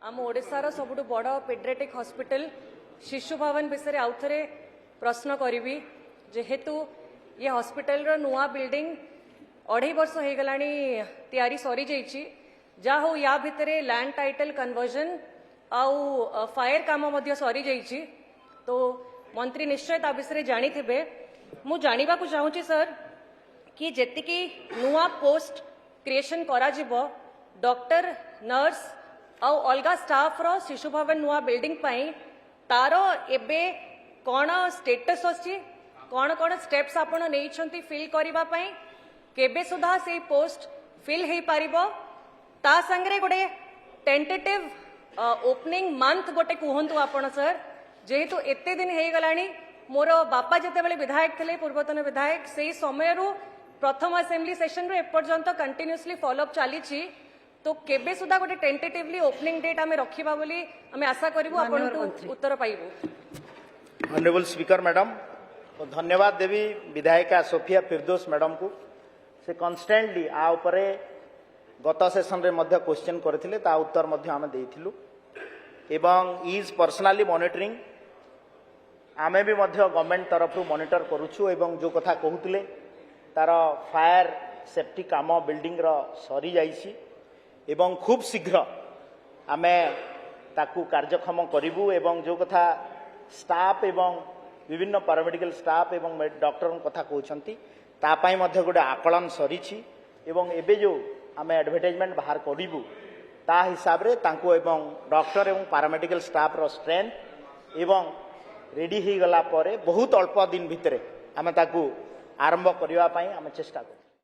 आम ओडिशार सबुठु बड़ पेडियाट्रिक हॉस्पिटल शिशु भवन विषय आउ थे प्रश्न करी जेहेतु ये हॉस्पिटल रो नुआ बिल्डिंग 2.5 वर्ष हो गलानी तैयारी सरी जाइए जा हो या भितरे लैंड टाइटल कन्वर्जन आउ फायर काम मध्य सरी जाइए तो मंत्री निश्चय ता विषय जानी थे मु जानिबा को चाहूँगी सर कि जेतिकी नुआ पोस्ट क्रिएशन करा जिवो डॉक्टर नर्स आउ अलगा स्टाफ रो शिशु भवन नुआ बिल्डिंग पाई तारो एबे कौन स्टेटस अच्छी कौन कौन स्टेप्स आपण नहीं फिल करबा पई केबे सुधा से पोस्ट फिल हो पारिबो ता संगरे गोटे टेंटेटिव ओपनिंग मंथ गोटे कहतु आपण सर जेहेतु एते दिन हो गलानी मोर बापा जितेबाला विधायक थे पूर्वतन विधायक से समय प्रथम असेंबली सेशन एपर्यंत कंटिन्यूअसली फॉलोअप चली तो केबे सुधा गोटे टेंटेटिवली ओपनिंग डेट आमे रखिबा बोली आमे आशा करिवु आपन उत्तर पाइबु। ऑनरेबल स्पीकर मैडम धन्यवाद देवी विधायिका सोफिया फिरदौस मैडम को से कन्स्टेंटली आ उपरे गत सेशन रे मध्य क्वेश्चन करथिले ता उत्तर मध्य आमे देइथिलु एवं इज पर्सनली मॉनिटरिंग आमे भी मध्य गवर्नमेंट तरफ मॉनिटर करूछु एवं जो कथा कहूतिले तार फायर सेफ्टी काम बिल्डिंग रो सरी जाइछि एवं खूब शीघ्र आमे ताकू कार्यक्षम करिवु एवं जो कथा स्टाफ एवं विभिन्न पैरामेडिकल स्टाफ एवं डॉक्टर कथा कहउछंती ता पई मध्य गोटे आकलन सरीछि एवं एबे जो आमे एडवर्टाइजमेंट बाहर करिवु ता हिसाब रे तांको एवं डॉक्टर एवं पैरामेडिकल स्टाफ रो स्ट्रेंथ एवं रेडी ही गला परे बहुत अल्प दिन भितरे आमे ताकू आरंभ करिवा पई आमे चेष्टा करू।